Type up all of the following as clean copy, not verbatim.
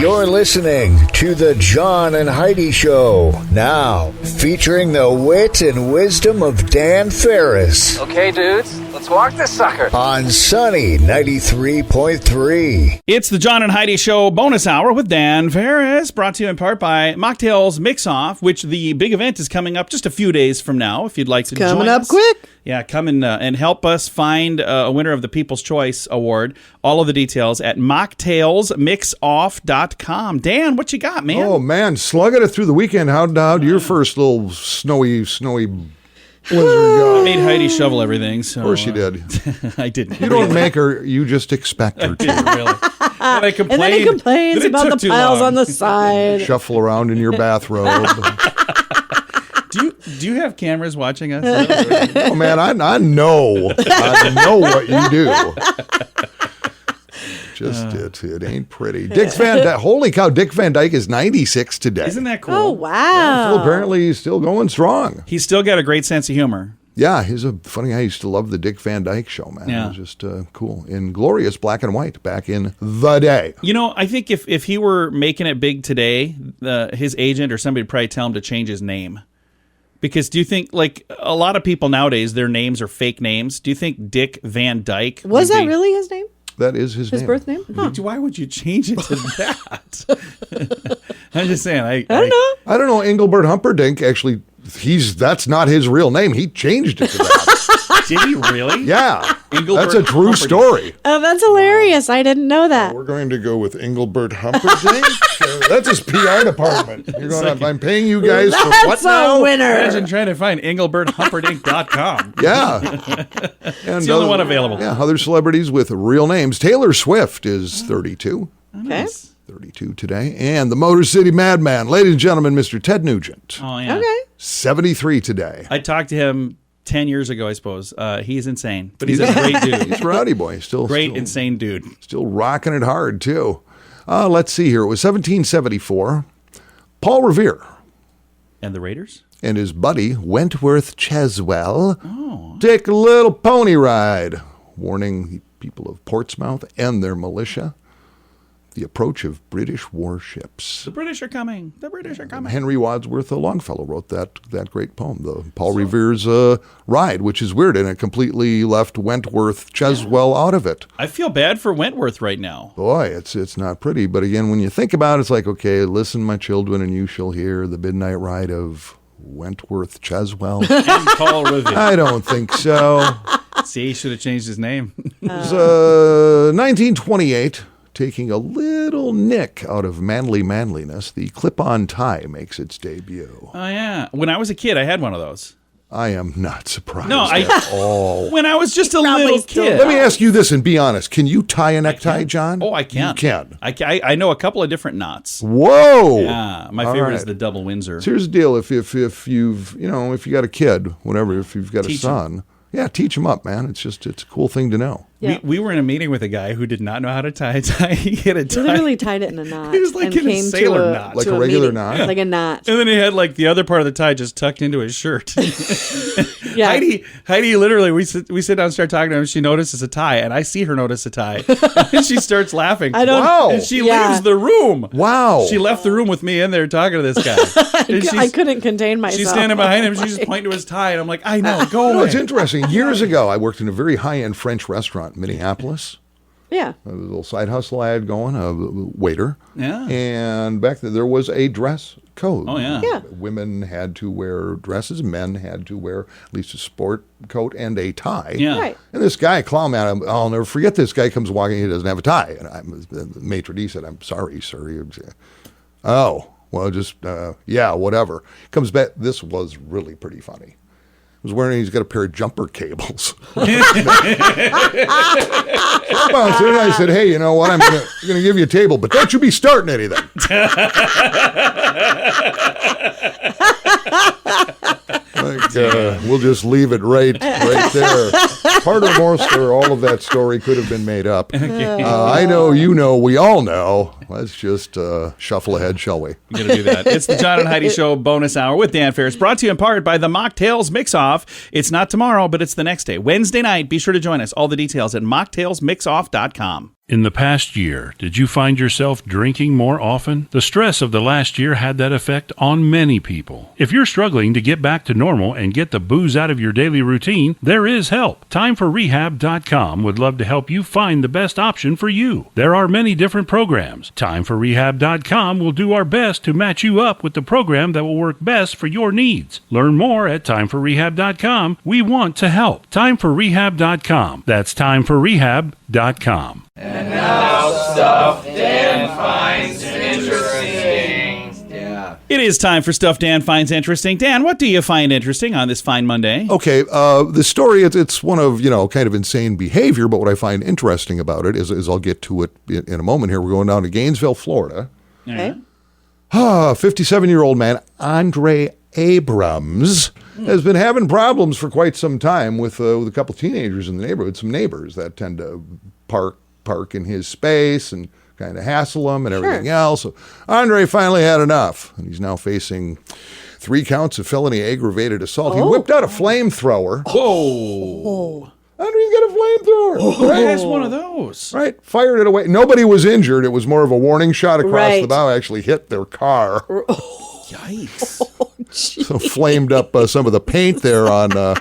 You're listening to the John and Heidi Show. Now, featuring the wit and wisdom of Dan Farris. Okay, dudes, let's walk this sucker. On Sunny 93.3. It's the John and Heidi Show bonus hour with Dan Farris, brought to you in part by Mocktails Mix-Off, which the big event is coming up just a few days from now, if you'd like to join us. Coming up quick. Yeah, come and help us find a winner of the People's Choice Award. All of the details at mocktailsmixoff.com. Dan, what you got, man? Oh, man, slugging it through the weekend. How'd your first little snowy blizzard go? I made Heidi shovel everything. So, of course you did. I didn't. You don't make her, you just expect her to. Really. And I complained. And then he complains about the piles on the side. Shuffle around in your bathrobe. Do you have cameras watching us? Oh, man, I know what you do. It ain't pretty. Holy cow, Dick Van Dyke is 96 today. Isn't that cool? Oh, wow. Yeah, well, apparently he's still going strong. He's still got a great sense of humor. Yeah, he's a funny guy. I used to love the Dick Van Dyke Show, man. Yeah. It was just cool. In glorious black and white back in the day. You know, I think if he were making it big today, his agent or somebody would probably tell him to change his name. Because do you think, like, a lot of people nowadays, their names are fake names. Do you think Dick Van Dyke Was that really his name? That is his name. His birth name? Huh. Why would you change it to that? I'm just saying. I don't know. I don't know. Engelbert Humperdinck, actually, that's not his real name. He changed it to that. Did he really? Yeah. Engelbert That's a true Humperdinck. story. Oh, that's hilarious. I didn't know that. We're going to go with Engelbert Humperdinck. That's his PR department. I'm paying you guys for what That's now? a winner. Imagine trying to find EngelbertHumperdinck.com. Yeah. It's the only one available. Yeah, other celebrities with real names. Taylor Swift is 32. Okay. 32 today. And the Motor City Madman, ladies and gentlemen, Mr. Ted Nugent. Oh, yeah. Okay. 73 today. I talked to him 10 years ago, I suppose. He's insane, but he's a great dude. He's a rowdy boy. Still Insane dude. Still rocking it hard, too. Let's see here. It was 1774. Paul Revere And the Raiders? and his buddy Wentworth Cheswell take a little pony ride, warning the people of Portsmouth and their militia the approach of British warships. The British are coming. The British are coming. Henry Wadsworth Longfellow wrote that great poem, the Paul Revere's Ride, which is weird, and it completely left Wentworth Cheswell out of it. I feel bad for Wentworth right now. Boy, it's not pretty. But again, when you think about it, it's like, okay, listen, my children, and you shall hear the midnight ride of Wentworth Cheswell. And Paul Revere. I don't think so. See, he should have changed his name. It was 1928. Taking a little nick out of manliness, the clip-on tie makes its debut. Oh, yeah. When I was a kid, I had one of those. I am not surprised at all. When I was just a little kid. Let me ask you this and be honest. Can you tie a necktie, John? Oh, I can. You can. I know a couple of different knots. Whoa. Yeah. My All favorite right. is the double Windsor. So here's the deal. If you've, if you got a kid, whatever, if you've got Teach a son, yeah, teach him up, man. It's a cool thing to know. Yeah. We were in a meeting with a guy who did not know how to tie a tie. He had a He tie. literally tied it in a knot. He was like and in a came sailor to knot. Like to a regular meeting. knot? Like a knot. And then he had like the other part of the tie just tucked into his shirt. Yeah. Heidi literally, we sit down and start talking to him. She notices a tie, and I see her notice a tie. And she starts laughing. I don't- Wow. And she Yeah. leaves the room. Wow. She left the room with me in there talking to this guy. And I couldn't contain myself. She's standing behind him. She's just pointing to his tie, and I'm like, I know, go No, away. it's interesting. Years ago, I worked in a very high-end French restaurant in Minneapolis. Yeah. A little side hustle I had going, a waiter. Yeah. And back then, there was a dress code. Oh, yeah. Yeah. Women had to wear dresses. Men had to wear at least a sport coat and a tie. Yeah. Right. And this guy, clown man, I'll never forget this guy comes walking, he doesn't have a tie. And the maitre d' said, I'm sorry, sir. Oh, well, just, yeah, whatever. Comes back, this was really pretty funny. He's got a pair of jumper cables. And I said, hey, you know what? I'm gonna give you a table, but don't you be starting anything. We'll just leave it right there. Part or most or all of that story could have been made up. I know, you know, we all know. Let's just shuffle ahead, shall we? I'm going to do that. It's the John and Heidi Show bonus hour with Dan Farris, brought to you in part by the Mocktails Mix-Off. It's not tomorrow, but it's the next day. Wednesday night. Be sure to join us. All the details at mocktailsmixoff.com. In the past year, did you find yourself drinking more often? The stress of the last year had that effect on many people. If you're struggling to get back to normal and get the booze out of your daily routine, there is help. TimeForRehab.com would love to help you find the best option for you. There are many different programs. TimeForRehab.com will do our best to match you up with the program that will work best for your needs. Learn more at TimeForRehab.com. We want to help. TimeForRehab.com. That's TimeForRehab.com. And now stuff Dan finds interesting. Yeah. It is time for Stuff Dan Finds Interesting. Dan, what do you find interesting on this fine Monday? Okay, the story, it's one of, kind of insane behavior, but what I find interesting about it is I'll get to it in a moment here. We're going down to Gainesville, Florida. Okay. 57-year-old man, Andre Abrams, has been having problems for quite some time with a couple teenagers in the neighborhood, some neighbors that tend to park in his space and kind of hassle him and everything else. So Andre finally had enough, and he's now facing 3 counts of felony aggravated assault. He whipped out a flamethrower. Whoa. Andre's got a flamethrower. Right? Has one of those. Right. Fired it away. Nobody was injured. It was more of a warning shot across the bow. Actually hit their car. Yikes. So flamed up some of the paint there on the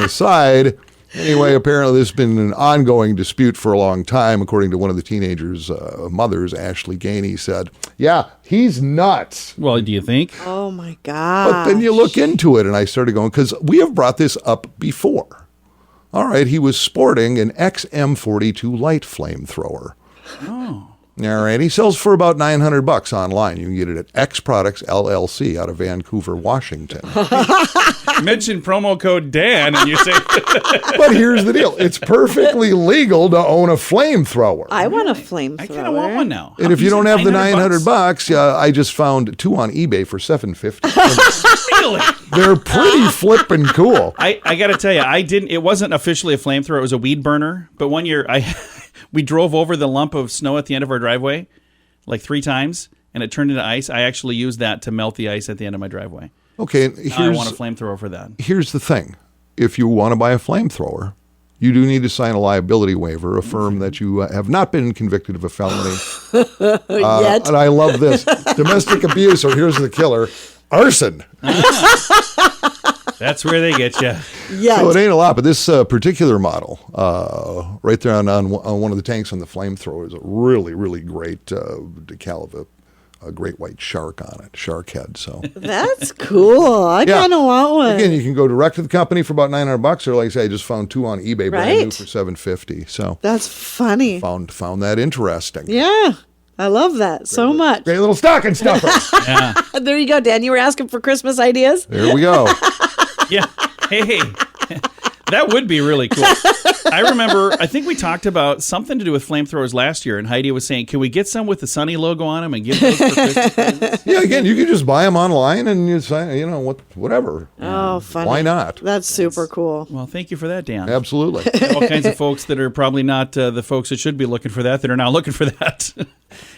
side. Anyway, apparently this has been an ongoing dispute for a long time. According to one of the teenagers' mothers, Ashley Gainey, said, yeah, he's nuts. Well, do you think? Oh, my God. But then you look into it, and I started going, because we have brought this up before. All right, he was sporting an XM42 light flamethrower. Oh. All right, he sells for about $900 online. You can get it at X Products LLC out of Vancouver, Washington. Mention promo code Dan and you say... But here's the deal. It's perfectly legal to own a flamethrower. I want a flamethrower. I kind of want one now. And if you don't have the $900, $900, I just found 2 on eBay for $750. really? They're pretty flippin' cool. I got to tell you, it wasn't officially a flamethrower. It was a weed burner. But one year, we drove over the lump of snow at the end of our driveway like 3 times, and it turned into ice. I actually used that to melt the ice at the end of my driveway. Okay, I want a flamethrower for that. Here's the thing. If you want to buy a flamethrower, you do need to sign a liability waiver, affirm that you have not been convicted of a felony. Yet. And I love this. Domestic abuse, or here's the killer, arson. That's where they get you. Yes. So it ain't a lot, but this particular model, right there on one of the tanks on the flamethrower, is a really, really great decal of a great white shark on it, shark head. So That's cool. I kind of want one. Again, you can go direct to the company for about $900, or like I say, I just found 2 on eBay brand new for $750. So That's funny. found that interesting. Yeah. I love that so much. Great little stocking stuffer. Yeah. There you go, Dan. You were asking for Christmas ideas? There we go. Yeah. Hey. That would be really cool. I remember, I think we talked about something to do with flamethrowers last year, and Heidi was saying, can we get some with the Sunny logo on them and give those for Christmas presents? Yeah, again, you can just buy them online and you say, whatever. Oh, funny. Why not? That's super cool. Well, thank you for that, Dan. Absolutely. All kinds of folks that are probably not the folks that should be looking for that are now looking for that.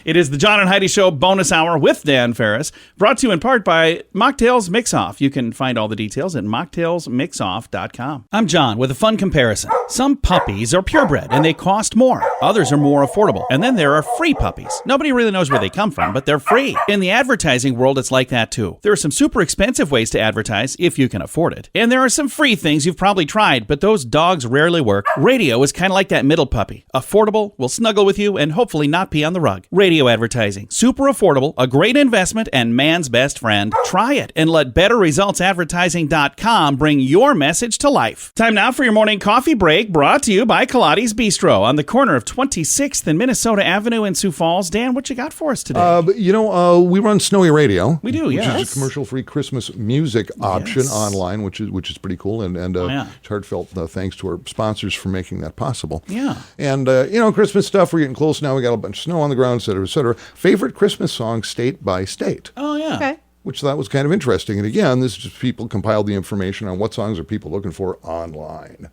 It is the John and Heidi Show bonus hour with Dan Farris, brought to you in part by Mocktails Mix-Off. You can find all the details at mocktailsmixoff.com. I'm John with a fun comparison. Some puppies are purebred and they cost more. Others are more affordable. And then there are free puppies. Nobody really knows where they come from, but they're free. In the advertising world, it's like that too. There are some super expensive ways to advertise if you can afford it. And there are some free things you've probably tried, but those dogs rarely work. Radio is kind of like that middle puppy. Affordable, will snuggle with you, and hopefully not pee on the rug. Radio advertising. Super affordable, a great investment, and man's best friend. Try it and let BetterResultsAdvertising.com bring your message to life. Time now for your morning coffee break, brought to you by Kaladi's Bistro on the corner of 26th and Minnesota Avenue in Sioux Falls. Dan, what you got for us today? We run Snowy Radio. We do, which yes. is a commercial-free Christmas music option online, which is pretty cool. And it's heartfelt thanks to our sponsors for making that possible. Yeah. And, Christmas stuff, we're getting close now. We got a bunch of snow on the ground, et cetera, et cetera. Favorite Christmas song state by state. Oh, yeah. Okay. Which that was kind of interesting. And again, this is just people compiled the information on what songs are people looking for online.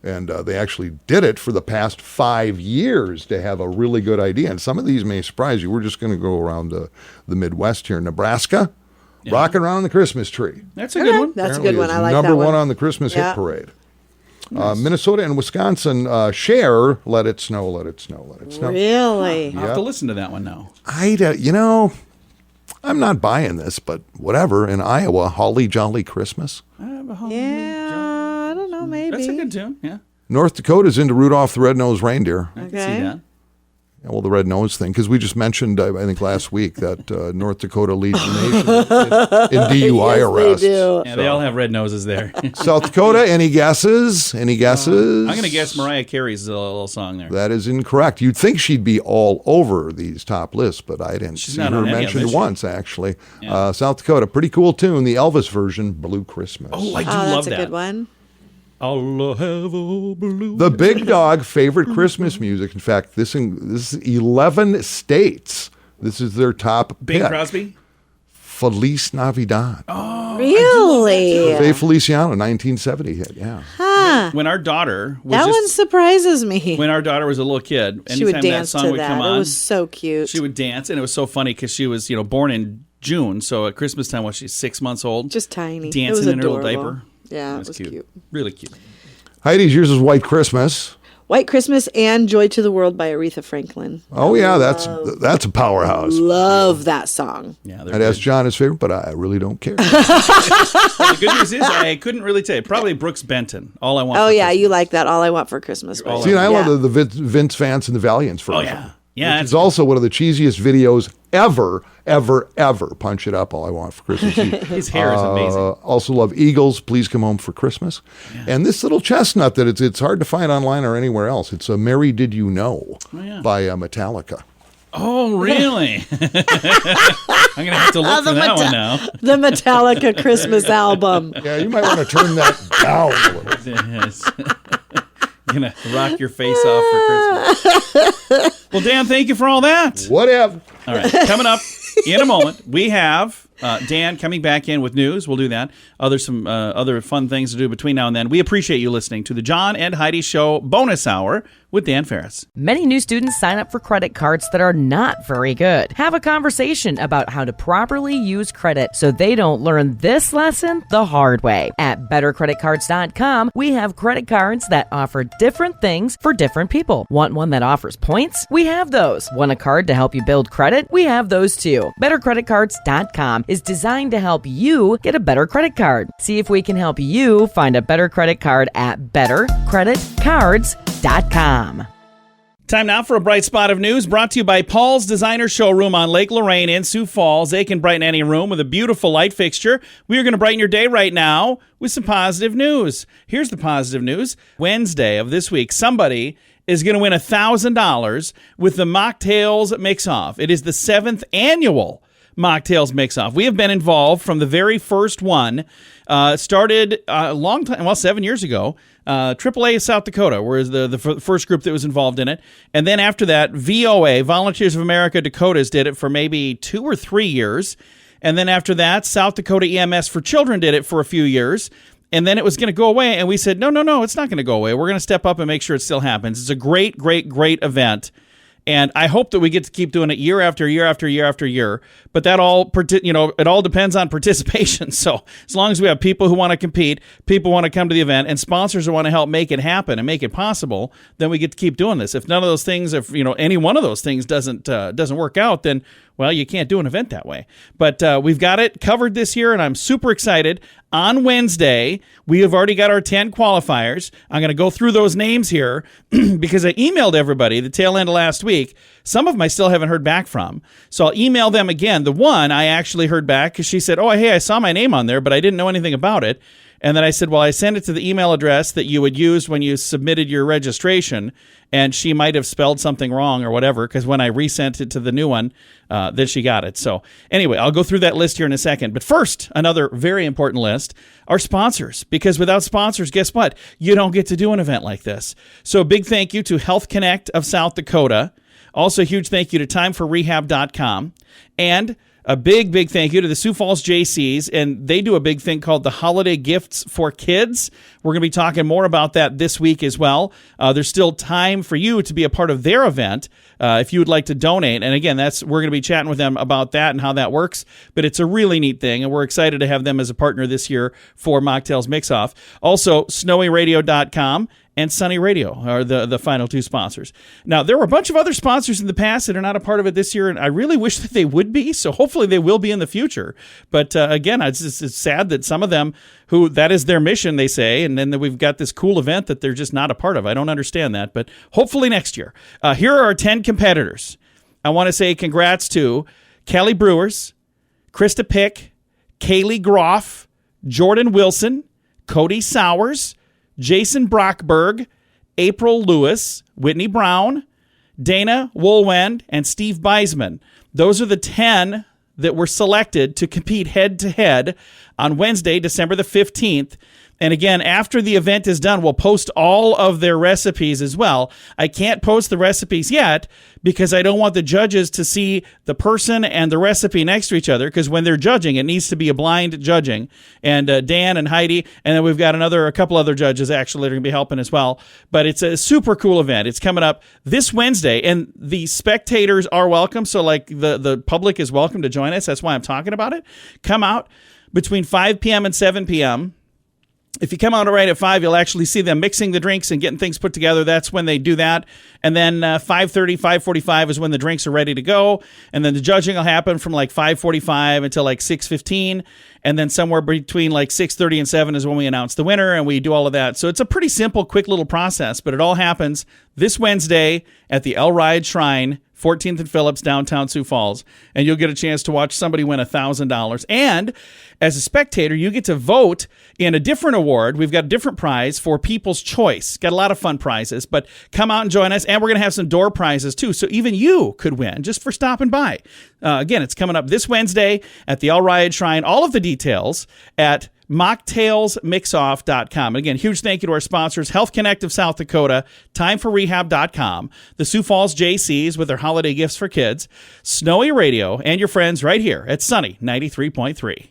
And they actually did it for the past 5 years to have a really good idea. And some of these may surprise you. We're just going to go around the Midwest here. Nebraska, Rockin' Around the Christmas Tree. That's a good one. That's a Apparently good one. is I like that number one. one on the Christmas hit parade. Minnesota and Wisconsin share Let It Snow, Let It Snow, Let It Snow. Really? I'll have to listen to that one now. I'm not buying this, but whatever. In Iowa, Holly Jolly Christmas. Yeah, I don't know, maybe. That's a good tune, yeah. North Dakota's into Rudolph the Red-Nosed Reindeer. I can see that. Yeah, well, the red nose thing, because we just mentioned, I think last week, that North Dakota leads the nation in DUI arrests. They do. Yeah, they all have red noses there. South Dakota, any guesses? Any guesses? I'm going to guess Mariah Carey's little song there. That is incorrect. You'd think she'd be all over these top lists, but I didn't She's see not her on any of mentioned them. once, actually. Yeah. South Dakota, pretty cool tune. The Elvis version, Blue Christmas. Oh, I do Oh, love that's a that. good one. I'll have a blue. The Big Dog favorite Christmas music. In fact, this is 11 states. This is their top Bing pick. Crosby? Feliz Navidad. Really? Faye Feliciano, 1970 hit, yeah. Huh. When our daughter was That one surprises me. when our daughter was a little kid, She would anytime dance that song to would that. come It on, was so cute. she would dance, and it was so funny because she was, born in June, so at Christmas time, she's 6 months old, Just tiny. It dancing was in her little adorable. diaper. Yeah, That's it was cute. Really cute. Heidi's, yours is White Christmas. White Christmas and Joy to the World by Aretha Franklin. Oh, yeah, that's a powerhouse. Love that song. Yeah, they're I'd ask John his favorite, but I really don't care. The good news is I couldn't really tell you. Probably Brooks Benton. All I want. Oh, for yeah, Christmas. you like that. All I Want for Christmas. All See, and I Yeah. love the Vince Vance and the Valiants version. Oh yeah, yeah. It's also one of the cheesiest videos ever. Punch It Up, All I Want for Christmas Eve. His hair is amazing. Also love Eagles, Please Come Home for Christmas. Yeah. And this little chestnut that it's hard to find online or anywhere else. It's Mary Did You Know by Metallica. Oh really? I'm gonna have to look for that one now. The Metallica Christmas album. Yeah, you might want to turn that down a little. Yes. Gonna rock your face off for Christmas. Well, Dan, thank you for all that. Whatever. All right, coming up in a moment, we have Dan coming back in with news. We'll do that. Some other fun things to do between now and then. We appreciate you listening to the John and Heidi Show bonus hour with Dan Farris. Many new students sign up for credit cards that are not very good. Have a conversation about how to properly use credit so they don't learn this lesson the hard way. At bettercreditcards.com, we have credit cards that offer different things for different people. Want one that offers points? We have those. Want a card to help you build credit? We have those too. Bettercreditcards.com is designed to help you get a better credit card. See if we can help you find a better credit card at bettercreditcards.com. Time now for a bright spot of news brought to you by Paul's Designer Showroom on Lake Lorraine in Sioux Falls. They can brighten any room with a beautiful light fixture. We are going to brighten your day right now with some positive news. Here's the positive news. Wednesday of this week, somebody is going to win $1,000 with the Mocktails Mix-Off. It is the 7th annual Mocktails Mix-Off. We have been involved from the very first one. Started a long time, 7 years ago. AAA South Dakota was the first group that was involved in it. And then after that, VOA, Volunteers of America Dakotas, did it for maybe 2 or 3 years. And then after that, South Dakota EMS for Children did it for a few years. And then it was going to go away. And we said, no, it's not going to go away. We're going to step up and make sure it still happens. It's a great, great, great event. And I hope that we get to keep doing it year after year after year after year. But that all, it all depends on participation. So as long as we have people who want to compete, people want to come to the event, and sponsors who want to help make it happen and make it possible, then we get to keep doing this. If none of those things, any one of those things doesn't work out, then you can't do an event that way. But we've got it covered this year, and I'm super excited. On Wednesday, we have already got our 10 qualifiers. I'm going to go through those names here because I emailed everybody the tail end of last week. Some of them I still haven't heard back from. So I'll email them again. The one I actually heard back because she said, hey, I saw my name on there, but I didn't know anything about it. And then I said, I sent it to the email address that you would use when you submitted your registration. And she might have spelled something wrong or whatever, because when I resent it to the new one, then she got it. So anyway, I'll go through that list here in a second. But first, another very important list are sponsors, because without sponsors, guess what? You don't get to do an event like this. So a big thank you to Health Connect of South Dakota. Also, a huge thank you to timeforrehab.com and a big thank you to the Sioux Falls JCs, and they do a big thing called the Holiday Gifts for Kids. We're going to be talking more about that this week as well. There's still time for you to be a part of their event if you would like to donate. And again, we're going to be chatting with them about that and how that works. But it's a really neat thing, and we're excited to have them as a partner this year for Mocktails Mix-Off. Also, snowyradio.com and Sunny Radio are the final two sponsors. Now, there were a bunch of other sponsors in the past that are not a part of it this year, and I really wish that they would be, so hopefully they will be in the future. But again, it's sad that some of them, who that is their mission, they say, and then we've got this cool event that they're just not a part of. I don't understand that, but hopefully next year. Here are our 10 competitors. I want to say congrats to Kelly Brewers, Krista Pick, Kaylee Groff, Jordan Wilson, Cody Sowers, Jason Brockberg, April Lewis, Whitney Brown, Dana Woolwend, and Steve Beisman. Those are the 10 that were selected to compete head-to-head on Wednesday, December the 15th. And again, after the event is done, we'll post all of their recipes as well. I can't post the recipes yet because I don't want the judges to see the person and the recipe next to each other, because when they're judging, it needs to be a blind judging. And Dan and Heidi, and then we've got a couple other judges actually that are going to be helping as well. But it's a super cool event. It's coming up this Wednesday, and the spectators are welcome. So like the public is welcome to join us. That's why I'm talking about it. Come out between 5 p.m. and 7 p.m. If you come out right at 5, you'll actually see them mixing the drinks and getting things put together. That's when they do that. And then 5:30, 5:45 is when the drinks are ready to go. And then the judging will happen from like 5:45 until like 6:15. And then somewhere between like 6:30 and 7 is when we announce the winner, and we do all of that. So it's a pretty simple, quick little process, but it all happens this Wednesday at the Elride Shrine, 14th and Phillips, downtown Sioux Falls, and you'll get a chance to watch somebody win $1,000. And as a spectator, you get to vote in a different award. We've got a different prize for People's Choice. Got a lot of fun prizes, but come out and join us, and we're going to have some door prizes too, so even you could win just for stopping by. Again, it's coming up this Wednesday at the Elride Shrine. All of the details at mocktailsmixoff.com. Again, huge thank you to our sponsors, Health Connect of South Dakota, timeforrehab.com, the Sioux Falls JCs with their holiday gifts for kids, Snowy Radio, and your friends right here at Sunny 93.3.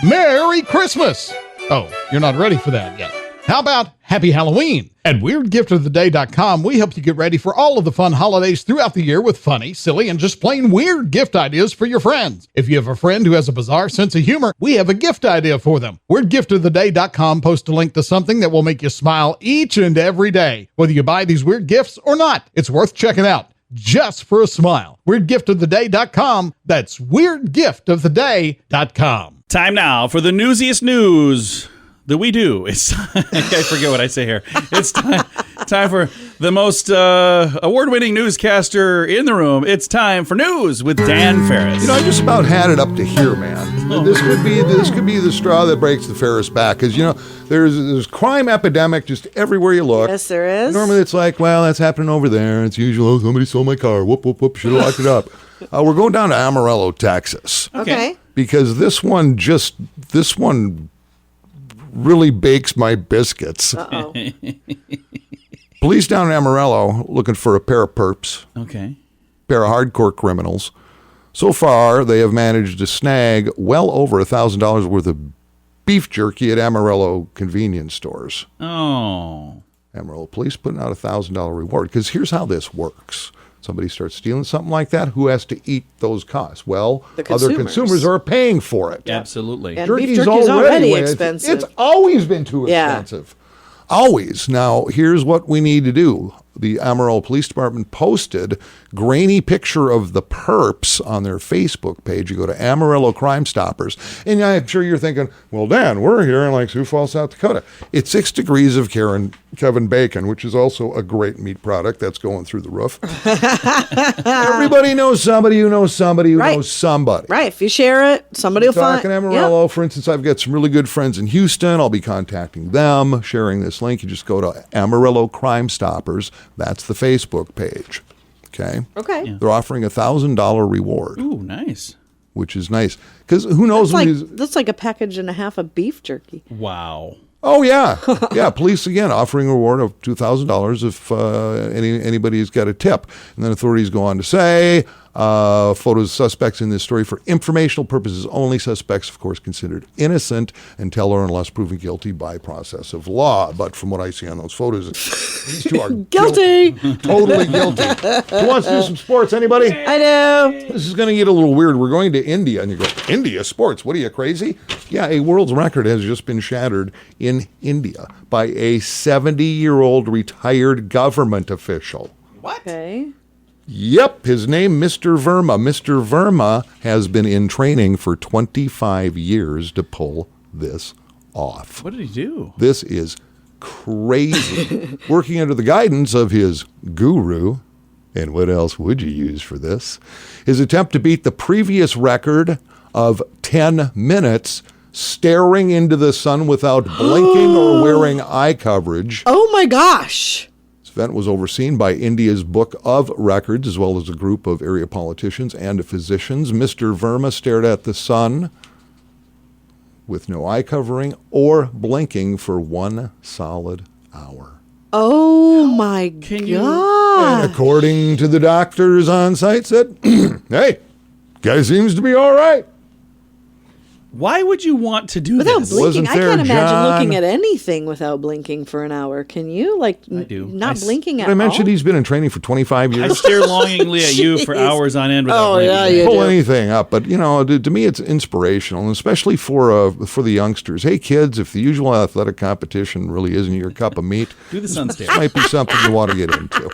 Merry Christmas! Oh, you're not ready for that yet. How about Happy Halloween? At WeirdGiftOfTheDay.com, we help you get ready for all of the fun holidays throughout the year with funny, silly, and just plain weird gift ideas for your friends. If you have a friend who has a bizarre sense of humor, we have a gift idea for them. WeirdGiftOfTheDay.com posts a link to something that will make you smile each and every day, whether you buy these weird gifts or not. It's worth checking out, just for a smile. WeirdGiftOfTheDay.com. That's WeirdGiftOfTheDay.com. Time now for the newsiest news that we do. It's I forget what I say here. It's time for the most award-winning newscaster in the room. It's time for news with Dan Farris. You know, I just about had it up to here, man. This could be the straw that breaks the Ferris back, because you know there's crime epidemic just everywhere you look. Yes, there is. Normally, it's like, well, that's happening over there. It's usual. Oh, somebody stole my car. Whoop whoop whoop. Should have locked it up. We're going down to Amarillo, Texas. Okay. Because this one really bakes my biscuits. Uh-oh. Police down in Amarillo looking for a pair of perps. Okay. Pair of hardcore criminals. So far, they have managed to snag well over $1,000 worth of beef jerky at Amarillo convenience stores. Oh. Amarillo police putting out $1,000 reward. Because here's how this works. Somebody starts stealing something like that, who has to eat those costs? Well, other consumers are paying for it. Absolutely. And beef jerky's already expensive. It's always been too expensive. Always. Now, here's what we need to do. The Amarillo Police Department posted grainy picture of the perps on their Facebook page. You go to Amarillo Crime Stoppers, and I'm sure you're thinking, well, Dan, we're here in like Sioux Falls, South Dakota. It's 6 degrees of Kevin Bacon, which is also a great meat product that's going through the roof. Everybody knows somebody who knows somebody who knows somebody. Right. If you share it, somebody will find. Talking Amarillo, for instance, I've got some really good friends in Houston. I'll be contacting them, sharing this link. You just go to Amarillo Crime Stoppers. That's the Facebook page. Okay. Okay. They're offering $1,000 reward. Ooh, nice. Which is nice, because who knows? That's like a package and a half of beef jerky. Wow. Oh yeah, yeah. Police again offering a reward of $2,000 if anybody's got a tip, and then authorities go on to say Photos of suspects in this story for informational purposes only. Suspects, of course, considered innocent until or unless proven guilty by process of law. But from what I see on those photos, these two are Guilty. totally guilty. Who wants to do some sports? Anybody? I know. This is going to get a little weird. We're going to India, and you go, India sports? What are you, crazy? Yeah, a world's record has just been shattered in India by a 70-year-old retired government official. Okay. Yep, his name, Mr. Verma. Mr. Verma has been in training for 25 years to pull this off. What did he do? This is crazy. Working under the guidance of his guru, and what else would you use for this? His attempt to beat the previous record of 10 minutes staring into the sun without blinking or wearing eye coverage. Oh my gosh. This event was overseen by India's Book of Records, as well as a group of area politicians and physicians. Mr. Verma stared at the sun with no eye covering or blinking for 1 solid hour. Oh my Can you- God. And according to the doctors on site, said, hey, guy seems to be all right. Why would you want to do Without this? blinking, Wasn't I there, can't imagine John? looking at anything without blinking for an hour. Can you? Like, I do. not blinking at Did I mention all? he's been in training for 25 I years? stare longingly at you for Jeez. hours on end without Oh, blinking. yeah, you Pull do. anything up, but to me it's inspirational, and especially for the youngsters. Hey kids, if the usual athletic competition really isn't your cup of meat, Do the sun stare. this might be something you want to get into.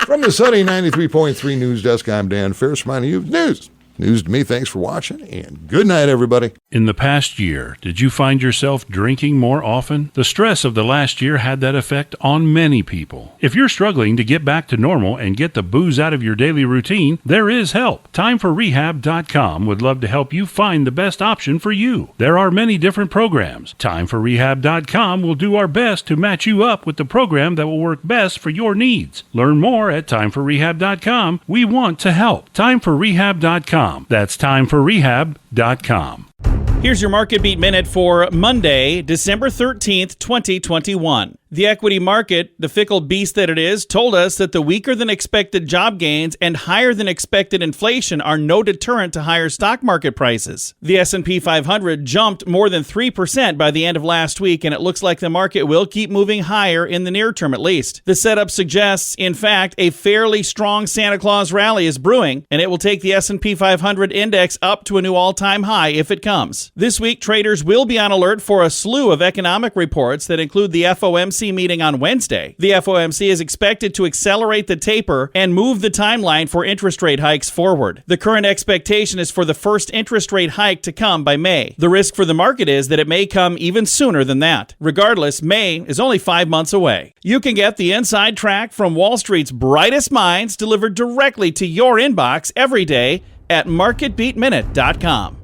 From the sunny 93.3 News Desk, I'm Dan Farris, reminding you of news. News to me. Thanks for watching, and good night, everybody. In the past year, did you find yourself drinking more often? The stress of the last year had that effect on many people. If you're struggling to get back to normal and get the booze out of your daily routine, there is help. TimeForRehab.com would love to help you find the best option for you. There are many different programs. TimeForRehab.com will do our best to match you up with the program that will work best for your needs. Learn more at TimeForRehab.com. We want to help. TimeForRehab.com. That's TimeForRehab.com. Here's your Market Beat Minute for Monday, December 13th, 2021. The equity market, the fickle beast that it is, told us that the weaker than expected job gains and higher than expected inflation are no deterrent to higher stock market prices. The S&P 500 jumped more than 3% by the end of last week, and it looks like the market will keep moving higher in the near term at least. The setup suggests, in fact, a fairly strong Santa Claus rally is brewing, and it will take the S&P 500 index up to a new all-time high if it comes. This week, traders will be on alert for a slew of economic reports that include the FOMC meeting on Wednesday. The FOMC is expected to accelerate the taper and move the timeline for interest rate hikes forward. The current expectation is for the first interest rate hike to come by May. The risk for the market is that it may come even sooner than that. Regardless, May is only 5 months away. You can get the inside track from Wall Street's brightest minds delivered directly to your inbox every day at marketbeatminute.com.